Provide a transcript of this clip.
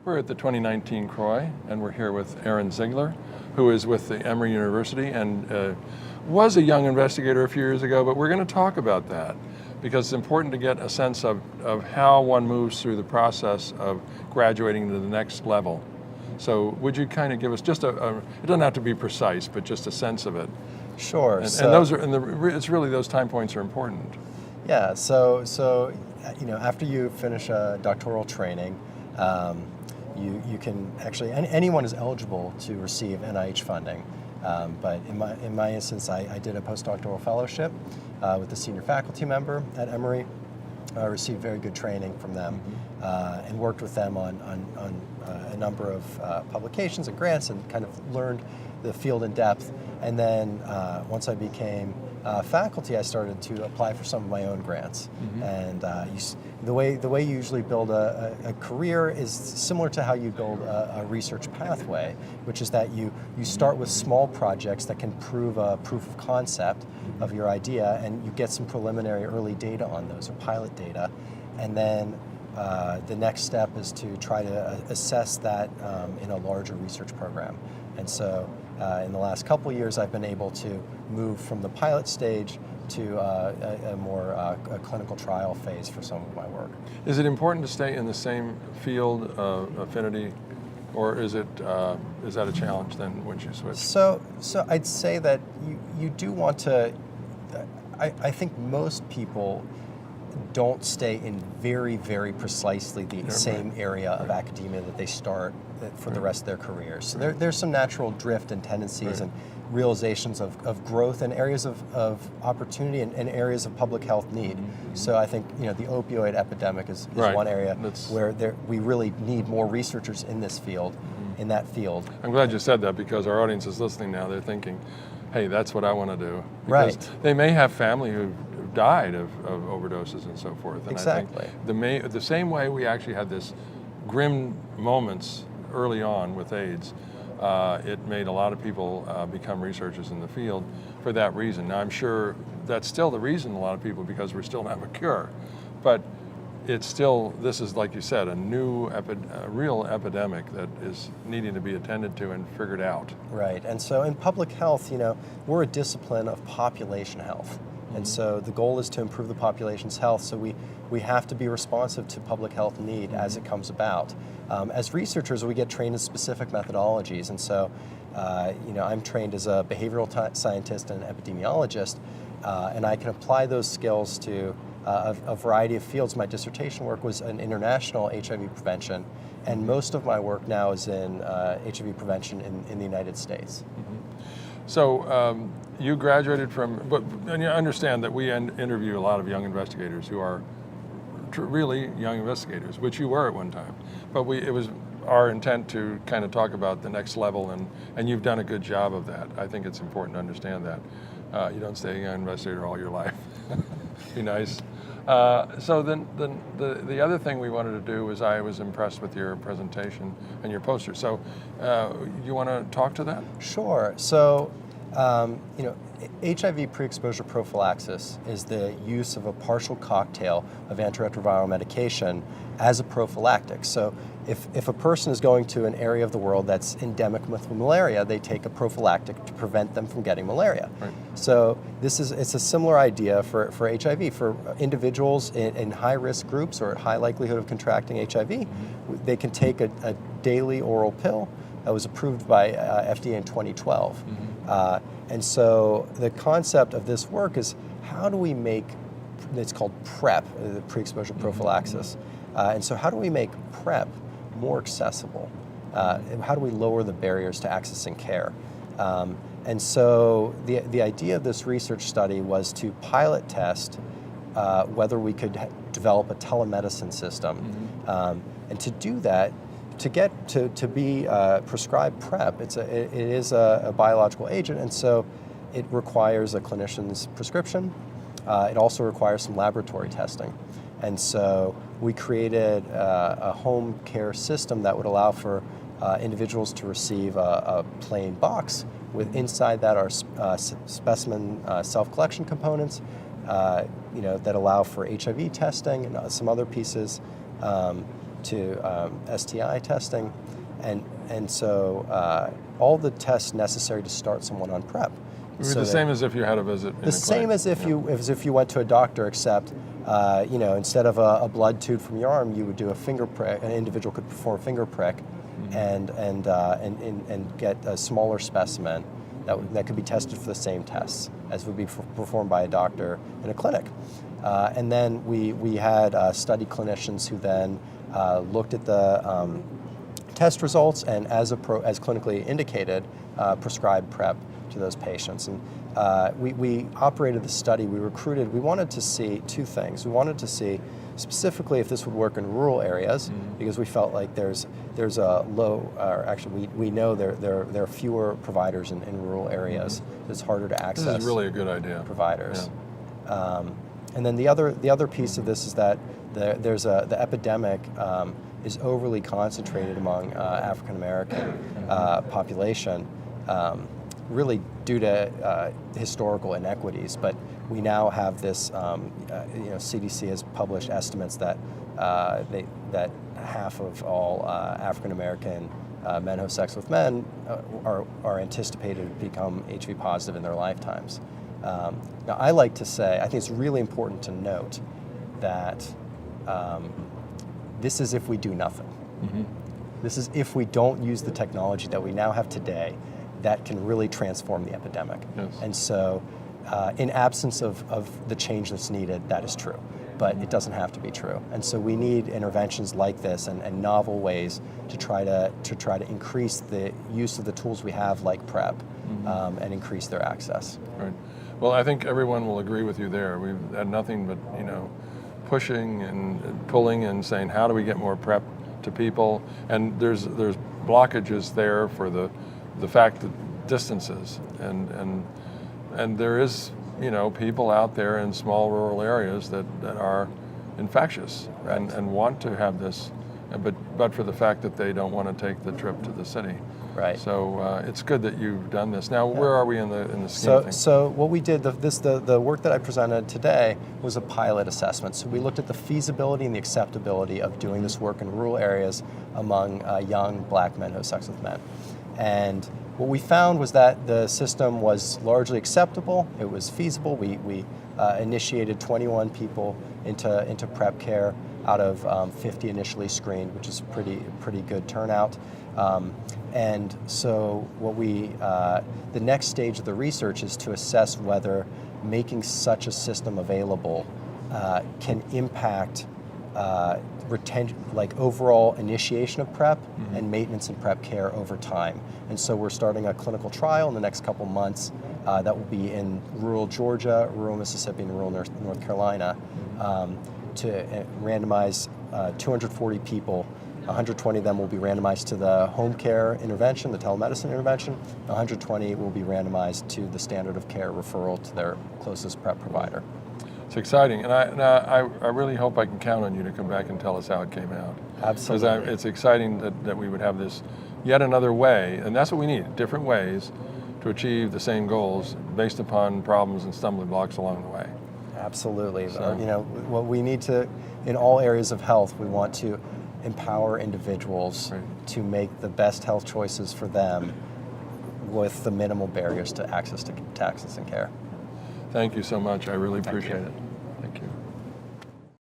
We're at the 2019 CROI, and we're here with Aaron Siegler, who is with the Emory University and was a young investigator a few years ago, but we're going to talk about that because it's important to get a sense of how one moves through the process of graduating to the next level. So would you kind of give us just it doesn't have to be precise, but just a sense of it. Sure. And those are, it's really those time points are important. Yeah, so after you finish a doctoral training, you can actually, anyone is eligible to receive NIH funding. But in my instance, I did a postdoctoral fellowship with a senior faculty member at Emory. I received very good training from them and worked with them on a number of publications and grants and kind of learned the field in depth. And then once I became faculty, I started to apply for some of my own grants. And the way you usually build a career is similar to how you build a research pathway, which is that you start with small projects that can prove a proof of concept of your idea, and you get some preliminary early data on those, or pilot data. And then the next step is to try to assess that in a larger research program. And so in the last couple of years, I've been able to move from the pilot stage to a more clinical trial phase for some of my work. Is it important to stay in the same field of affinity, or is that a challenge then once you switch? So I'd say that you do want to. I think most people don't stay in very, very precisely the same area of academia that they start for the rest of their careers. So there's some natural drift and tendencies and realizations of growth and areas of opportunity and areas of public health need. So I think the opioid epidemic is one area where we really need more researchers in this field, in that field. I'm glad you said that, because our audience is listening now. They're thinking, hey, that's what I want to do. Because they may have family who died of overdoses and so forth. And exactly. I think the same way we actually had this grim moments early on with AIDS, it made a lot of people become researchers in the field for that reason. Now I'm sure that's still the reason a lot of people, because we're still not have a cure, but it's still, this is, like you said, a new, real epidemic that is needing to be attended to and figured out. Right, and so in public health, we're a discipline of population health. And so the goal is to improve the population's health, so we have to be responsive to public health need as it comes about. As researchers, we get trained in specific methodologies, and so I'm trained as a behavioral scientist and epidemiologist, and I can apply those skills to a variety of fields. My dissertation work was in international HIV prevention, and most of my work now is in HIV prevention in the United States. So you graduated from, and you understand that we interview a lot of young investigators who are really young investigators, which you were at one time. But it was our intent to kind of talk about the next level, and you've done a good job of that. I think it's important to understand that. You don't stay a young investigator all your life. Be nice. So then the other thing we wanted to do was, I was impressed with your presentation and your poster. So you want to talk to that? Sure. So HIV pre-exposure prophylaxis is the use of a partial cocktail of antiretroviral medication as a prophylactic. So if a person is going to an area of the world that's endemic with malaria, they take a prophylactic to prevent them from getting malaria. Right. So it's a similar idea for HIV. For individuals in high-risk groups or at high likelihood of contracting HIV, they can take a daily oral pill that was approved by FDA in 2012. And so the concept of this work is, how do we make, it's called PrEP, the pre-exposure prophylaxis. And so how do we make PrEP more accessible? How do we lower the barriers to accessing care? And so the idea of this research study was to pilot test whether we could develop a telemedicine system. And to do that, to get to be prescribed PrEP, it is a biological agent, and so it requires a clinician's prescription. It also requires some laboratory testing. And so we created a home care system that would allow for individuals to receive a plain box with inside that are specimen self-collection components, that allow for HIV testing and some other pieces. STI testing, and so all the tests necessary to start someone on PrEP. It's the same as if you had a visit. The same as if you went to a doctor, except instead of a blood tube from your arm, you would do a finger prick. An individual could perform a finger prick, and get a smaller specimen that could be tested for the same tests as would be performed by a doctor in a clinic. And then we had study clinicians who then looked at the test results and, as clinically indicated, prescribed PrEP to those patients. And we operated the study. We wanted to see two things. We wanted to see specifically if this would work in rural areas, because we felt like there's a low, or actually we know there are fewer providers in rural areas. It's harder to access. This is really a good idea. Providers. Yeah. And then the other piece of this is that the epidemic is overly concentrated among African American population, really due to historical inequities. But we now have this. CDC has published estimates that that half of all African American men who have sex with men are anticipated to become HIV positive in their lifetimes. Now, I like to say, I think it's really important to note that this is if we do nothing. This is if we don't use the technology that we now have today that can really transform the epidemic. Yes. And so, in absence of the change that's needed, that is true. But it doesn't have to be true. And so we need interventions like this and novel ways to try to increase the use of the tools we have, like PrEP, and increase their access. Right. Well, I think everyone will agree with you there. We've had nothing but pushing and pulling and saying, how do we get more PrEP to people? And there's blockages there for the fact that distances and there is people out there in small rural areas that are infectious and want to have this, but for the fact that they don't want to take the trip to the city. Right. So it's good that you've done this. Now, where are we in the scheme of things? So what we did, the work that I presented today was a pilot assessment. So we looked at the feasibility and the acceptability of doing this work in rural areas among young black men who have sex with men. And what we found was that the system was largely acceptable. It was feasible. We initiated 21 people into PrEP care out of 50 initially screened, which is pretty good turnout. And so the next stage of the research is to assess whether making such a system available can impact retention, like overall initiation of PrEP and maintenance in PrEP care over time. And so we're starting a clinical trial in the next couple months that will be in rural Georgia, rural Mississippi, and rural North Carolina to randomize 240 people. 120 of them will be randomized to the home care intervention, the telemedicine intervention. 120 will be randomized to the standard of care referral to their closest PrEP provider. It's exciting, and I really hope I can count on you to come back and tell us how it came out. Absolutely. Because it's exciting that we would have this yet another way, and that's what we need, different ways to achieve the same goals based upon problems and stumbling blocks along the way. Absolutely. So, what we need to, in all areas of health, we want to empower individuals to make the best health choices for them with the minimal barriers to access and care. Thank you so much. I really appreciate it.